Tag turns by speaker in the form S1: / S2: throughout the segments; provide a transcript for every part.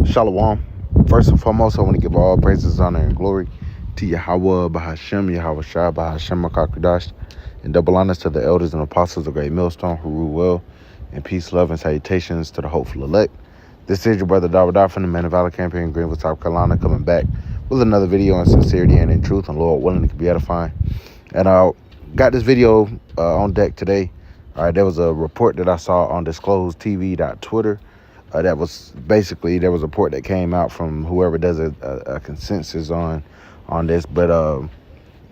S1: Shalom. First and foremost, I want to give all praises, honor, and glory to Yahweh, Bahashem, Yahweh Shah, Bahashem, Makakadash, and double honors to the elders and apostles of Great Millstone who rule well, and peace, love, and salutations to the hopeful elect. This is your brother Dawah from the Man of Valor campaign in Greenville, South Carolina, coming back with another video in sincerity and in truth, and Lord willing, it can be edifying. And I got this video on deck today. All right, there was a report that I saw on disclosedtv.twitter. That was basically, there was a report that came out from whoever does a consensus on this, but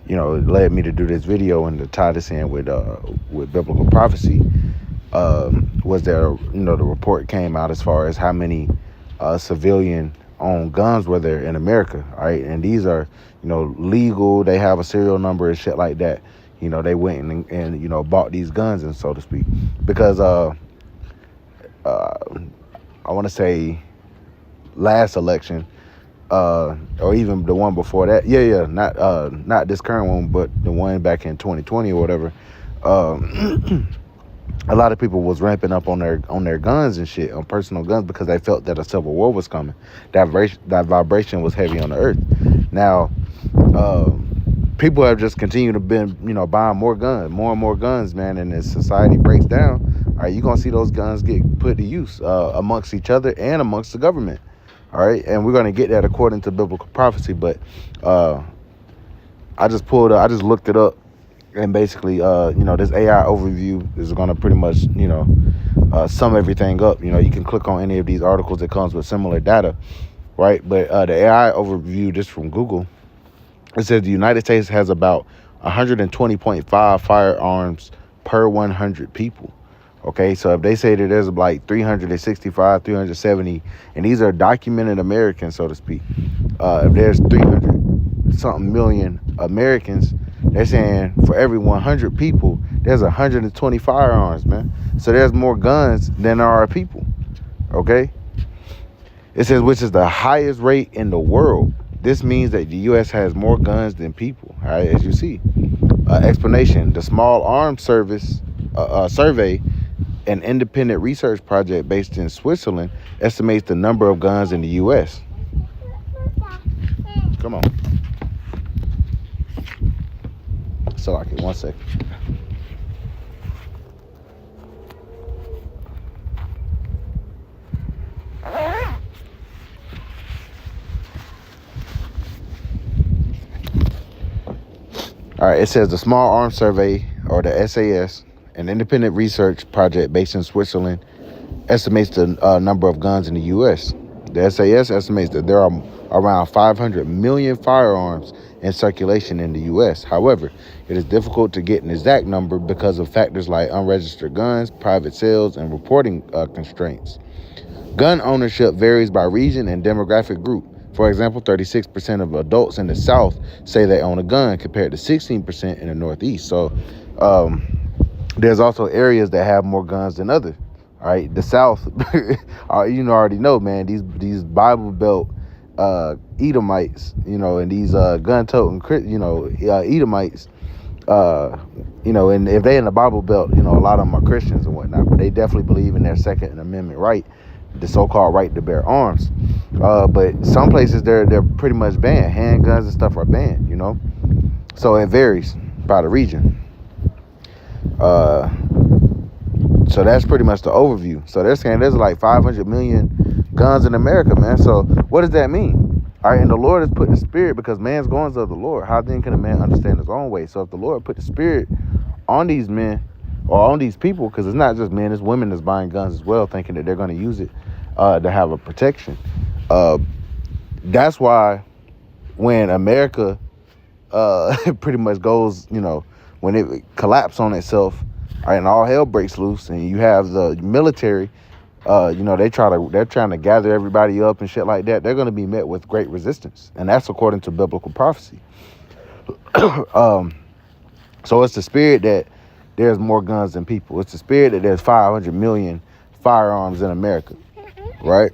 S1: you know, it led me to do this video and to tie this in with biblical prophecy. Was there, you know, the report came out as far as how many civilian owned guns were there in America, all right? And these are, you know, legal, they have a serial number and shit like that. You know, they went and you know, bought these guns, and so to speak, because I want to say last election, or even the one before that. Not this current one, but the one back in 2020 or whatever. A lot of people was ramping up on their guns and shit, on personal guns, because they felt that a civil war was coming. That vibration was heavy on the earth. Now, people have just continued to been, you know, buying more and more guns, man. And as society breaks down, all right, you're going to see those guns get put to use amongst each other and amongst the government. All right. And we're going to get that according to biblical prophecy. But I just looked it up. And basically, you know, this AI overview is going to pretty much, you know, sum everything up. You know, you can click on any of these articles that comes with similar data. Right. But the AI overview, just from Google, it says the United States has about 120.5 firearms per 100 people. Okay, so if they say that there's like 365, 370, and these are documented Americans, so to speak, if there's 300 something million Americans, they're saying for every 100 people, there's 120 firearms, man. So there's more guns than there are people. Okay, it says, which is the highest rate in the world. This means that the U.S. has more guns than people, all right, as you see. Explanation: the Small Arms Service survey, an independent research project based in Switzerland, estimates the number of guns in the U.S. Come on. So, okay, 1 second. All right, it says the Small Arms Survey, or the SAS, an independent research project based in Switzerland, estimates the number of guns in the U.S. The SAS estimates that there are around 500 million firearms in circulation in the U.S. However, it is difficult to get an exact number because of factors like unregistered guns, private sales, and reporting constraints. Gun ownership varies by region and demographic group. For example, 36% of adults in the South say they own a gun compared to 16% in the Northeast. So there's also areas that have more guns than others. All right, the South, you know, already know, man, these Bible Belt Edomites, you know, and these gun-toting, you know, Edomites, you know, and if they in the Bible Belt, you know, a lot of them are Christians and whatnot, but they definitely believe in their Second Amendment right, the so-called right to bear arms. But some places they're pretty much banned. Handguns and stuff are banned, you know. So it varies by the region. So that's pretty much the overview. So they're saying there's like 500 million guns in America, man. So what does that mean? All right, and the Lord has put the spirit, because man's goings of the Lord. How then can a man understand his own way? So if the Lord put the spirit on these men or on these people, because it's not just men, it's women that's buying guns as well, thinking that they're going to use it to have a protection. That's why when America pretty much goes, you know, when it collapses on itself, all right, and all hell breaks loose, and you have the military, you know, they're trying to gather everybody up and shit like that. They're going to be met with great resistance, and that's according to biblical prophecy. So it's the spirit that there's more guns than people. It's the spirit that there's 500 million firearms in America, right?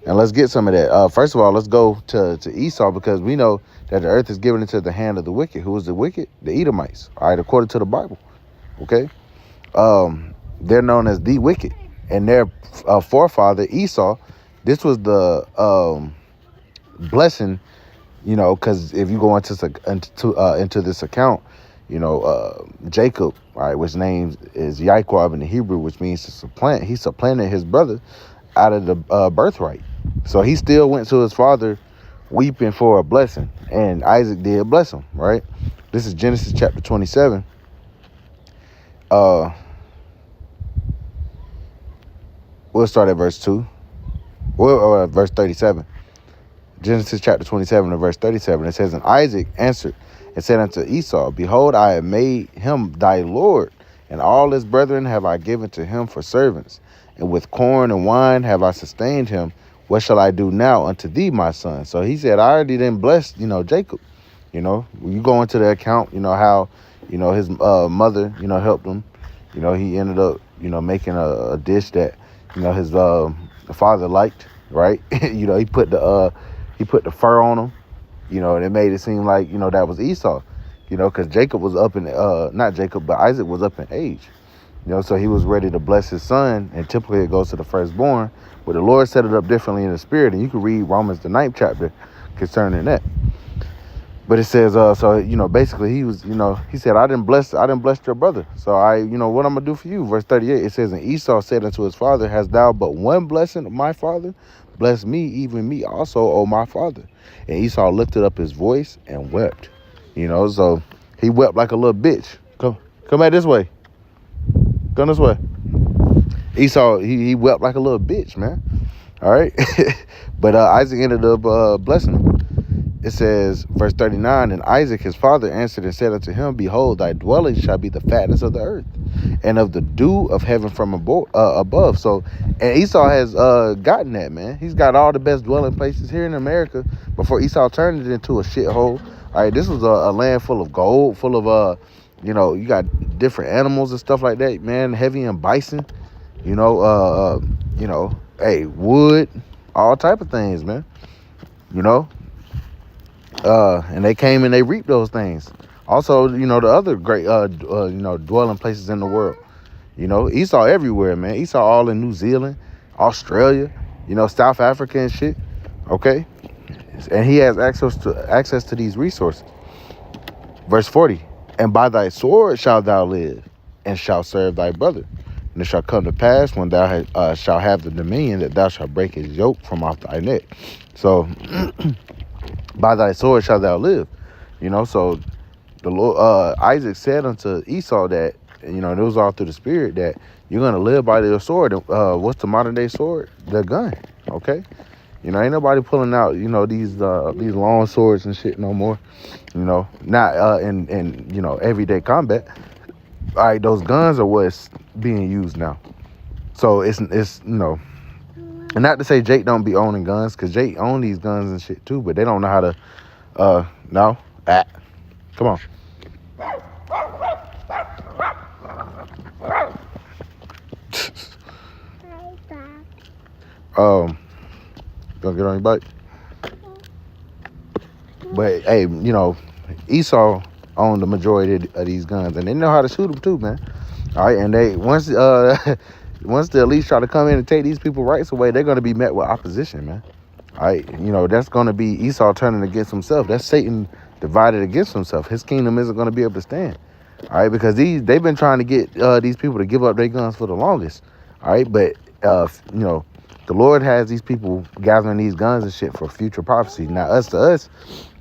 S1: And let's get some of that. First of all, let's go to Esau, because we know that the earth is given into the hand of the wicked. Who is the wicked? The Edomites, all right, according to the Bible, okay? They're known as the wicked, and their forefather Esau, This was the blessing, you know, because if you go into this account, you know, Jacob, right, which name is Yaquab in the Hebrew, which means to supplant. He supplanted his brother out of the birthright. So he still went to his father weeping for a blessing, and Isaac did bless him, right? This is Genesis chapter 27. We'll start at verse 2. Well, verse 37. Genesis chapter 27 and verse 37. It says, and Isaac answered and said unto Esau, behold, I have made him thy lord, and all his brethren have I given to him for servants, and with corn and wine have I sustained him. What shall I do now unto thee, my son? So he said, I already didn't bless, you know, Jacob. You know, when you go into the account, you know, how, you know, his mother, you know, helped him. You know, he ended up, you know, making a dish that, you know, his father liked, right? You know, he put the fur on him, you know, and it made it seem like, you know, that was Esau, you know, because Jacob was up in, not Jacob, but Isaac was up in age, you know, so he was ready to bless his son, and typically it goes to the firstborn, but the Lord set it up differently in the spirit, and you can read Romans the 9th chapter concerning that. But it says, so, you know, basically he was, you know, he said, I didn't bless your brother. So you know, what I'm going to do for you? Verse 38, it says, and Esau said unto his father, hast thou but one blessing of my father? Bless me, even me also, O my father. And Esau lifted up his voice and wept. You know, so he wept like a little bitch. Come back this way. Come this way. Esau, he wept like a little bitch, man. All right. But Isaac ended up blessing him. It says, verse 39, and Isaac his father answered and said unto him, behold, thy dwelling shall be the fatness of the earth, and of the dew of heaven from above. So, and Esau has gotten that, man. He's got all the best dwelling places here in America before Esau turned it into a shithole. All right, this was a land full of gold, full of, you know, you got different animals and stuff like that, man, heavy in bison, you know, hey, wood, all type of things, man, you know. And they came and they reaped those things. Also, you know, the other great, you know, dwelling places in the world. You know, Esau everywhere, man. Esau all in New Zealand, Australia, you know, South Africa and shit. Okay, and he has access to these resources. Verse 40, and by thy sword shalt thou live, and shalt serve thy brother. And it shall come to pass when thou shalt have the dominion, that thou shalt break his yoke from off thy neck. So. By thy sword shalt thou live, you know. So the Lord, Isaac said unto Esau that, you know, it was all through the spirit, that you're gonna live by your sword. What's the modern day sword? The gun. Okay, you know, ain't nobody pulling out, you know, these long swords and shit no more. You know, not in you know, everyday combat. All right, those guns are what's being used now. So it's you know. And not to say Jake don't be owning guns, because Jake own these guns and shit too, but they don't know how to, no, come on. Gonna get on your bike. But hey, you know, Esau owned the majority of these guns, and they know how to shoot them too, man. All right, and they once the elites try to come in and take these people's rights away, they're going to be met with opposition, man. All right, you know, that's going to be Esau turning against himself. That's Satan divided against himself. His kingdom isn't going to be able to stand. All right, because they've been trying to get these people to give up their guns for the longest. All right, but you know, the Lord has these people gathering these guns and shit for future prophecy. Now, to us,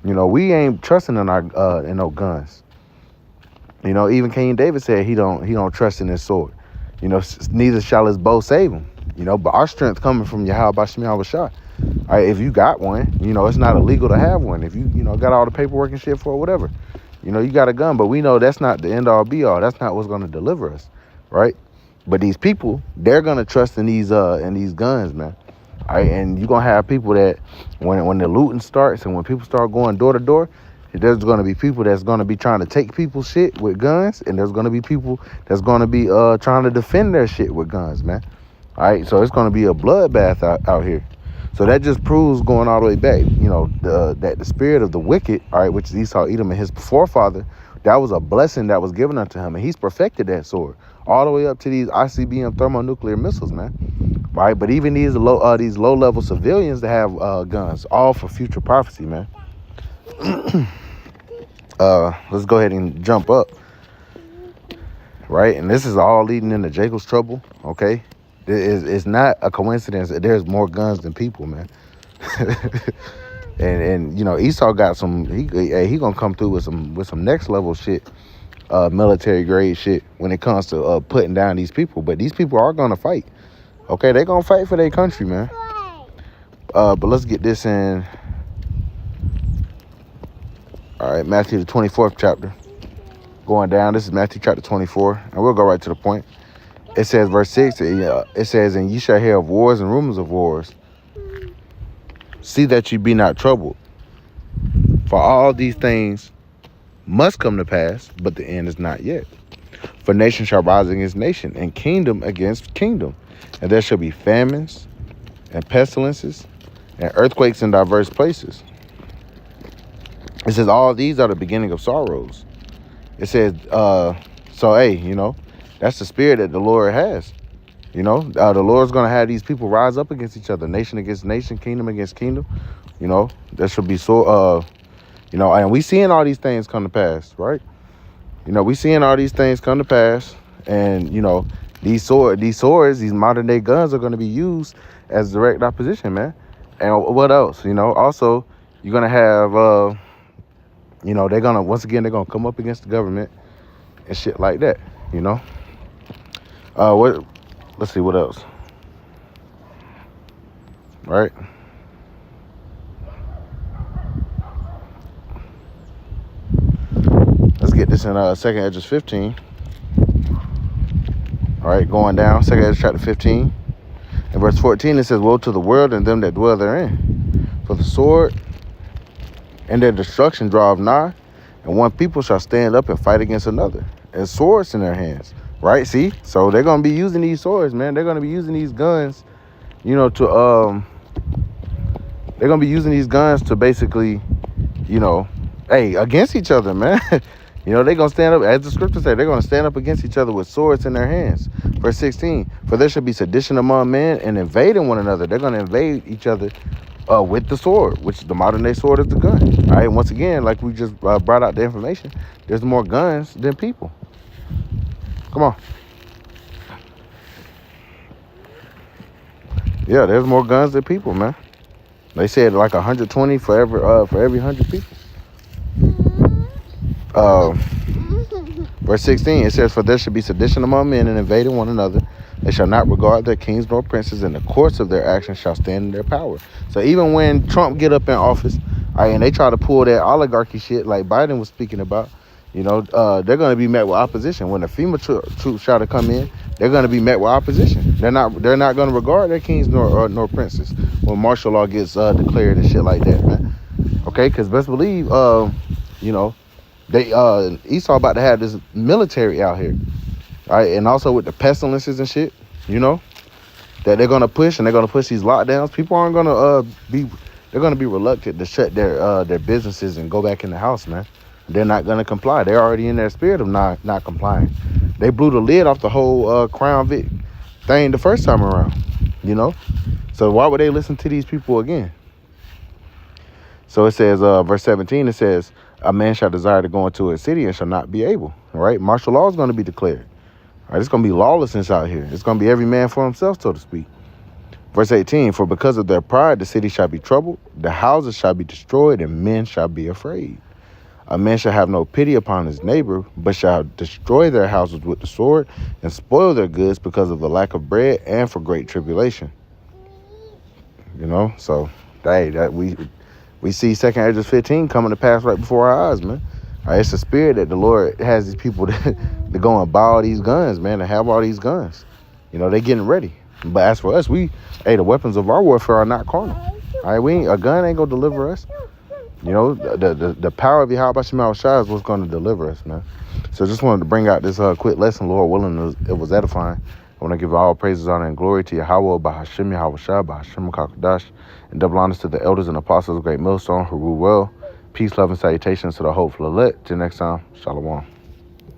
S1: you know, we ain't trusting in our in no guns. You know, even King David said he don't trust in his sword. You know, neither shall his bow save him. You know, but our strength coming from Yahweh Bashim Yahushua. All right, if you got one, you know, it's not illegal to have one. If you know, got all the paperwork and shit for it, whatever, you know, you got a gun. But we know that's not the end all be all. That's not what's going to deliver us, right? But these people, they're going to trust in these guns, man. All right, and you're going to have people that when the looting starts and when people start going door to door, there's going to be people that's going to be trying to take people's shit with guns, and there's going to be people that's going to be trying to defend their shit with guns, man. All right, so it's going to be a bloodbath out here. So that just proves, going all the way back, you know, that the spirit of the wicked, all right, which is Esau, Edom, and his forefather, that was a blessing that was given unto him, and he's perfected that sword. all the way up to these ICBM thermonuclear missiles, man. Right? But even these low level civilians that have guns, all for future prophecy, man. Let's go ahead and jump up. Right? And this is all leading into Jacob's trouble, okay? It's not a coincidence that there's more guns than people, man. and you know, Esau got some. He gonna come through with some next level shit, military grade shit when it comes to putting down these people. But these people are gonna fight. Okay, they gonna fight for their country, man. But let's get this in. All right, Matthew the 24th chapter. Going down. This is Matthew chapter 24, and we'll go right to the point. It says, verse 6. It says, "And ye shall hear of wars and rumors of wars. See that you be not troubled. For all these things must come to pass, but the end is not yet. For nation shall rise against nation, and kingdom against kingdom. And there shall be famines, and pestilences, and earthquakes in diverse places." It says, all these are the beginning of sorrows. It says, so, hey, you know, that's the spirit that the Lord has. You know, the Lord's going to have these people rise up against each other, nation against nation, kingdom against kingdom. You know, there should be so, you know, and we seeing all these things come to pass, right? You know, we seeing all these things come to pass. And, you know, these swords, these modern day guns are going to be used as direct opposition, man. And what else? You know, also, you're going to have, you know, they're going to come up against the government and shit like that, you know. Let's see what else. Right. Let's get this in 2nd Esdras 15. All right, going down, 2nd Esdras chapter 15. In verse 14, it says, "Woe to the world and them that dwell therein. For the sword and their destruction draweth nigh, and one people shall stand up and fight against another, and swords in their hands." Right? See? So they're going to be using these swords, man. They're going to be using these guns, you know, they're going to be using these guns to basically, you know, hey, against each other, man. You know, they're going to stand up, as the scripture said, they're going to stand up against each other with swords in their hands. Verse 16, "For there shall be sedition among men, and invading one another." They're going to invade each other with the sword, which the modern day sword is the gun. All right, once again, like we just brought out the information, there's more guns than people. Come on. Yeah, there's more guns than people, man. They said like 120 for every 100 people. Verse 16, it says, "For there shall be sedition among men, and invading one another. They shall not regard their kings nor princes, and the courts of their actions shall stand in their power." So even when Trump get up in office, all right, and they try to pull that oligarchy shit like Biden was speaking about, you know, they're going to be met with opposition. When the FEMA troops try to come in, they're going to be met with opposition. They're not going to regard their kings nor princes when martial law gets declared and shit like that, man. Okay, because best believe, you know, they Esau about to have this military out here, all right, and also with the pestilences and shit, you know, that they're going to push, and they're going to push these lockdowns. People aren't going to they're going to be reluctant to shut their businesses and go back in the house, man. They're not going to comply. They're already in their spirit of not complying. They blew the lid off the whole Crown Vic thing the first time around, you know. So why would they listen to these people again? So it says, verse 17, it says, "A man shall desire to go into a city and shall not be able." All right, martial law is going to be declared. All right, it's going to be lawlessness out here. It's going to be every man for himself, so to speak. Verse 18, "For because of their pride, the city shall be troubled, the houses shall be destroyed, and men shall be afraid. A man shall have no pity upon his neighbor, but shall destroy their houses with the sword and spoil their goods because of the lack of bread and for great tribulation." You know, so hey, that we see 2nd Esdras 15 coming to pass right before our eyes, man. All right, it's the spirit that the Lord has these people to go and buy all these guns, man, to have all these guns. You know, they getting ready. But as for us, the weapons of our warfare are not carnal. All right, a gun ain't gonna deliver us. You know, the power of Yahweh Shema Shai is what's going to deliver us, man. So just wanted to bring out this quick lesson, Lord willing, it was edifying. I want to give all praises, honor, and glory to Yahweh, Bahashim, Yahweh Shai, Bahashim, Kakadash, and double honors to the elders and apostles of Great Millstone who rule well. Peace, love, and salutations to the hopeful elect. Till next time, Shalom.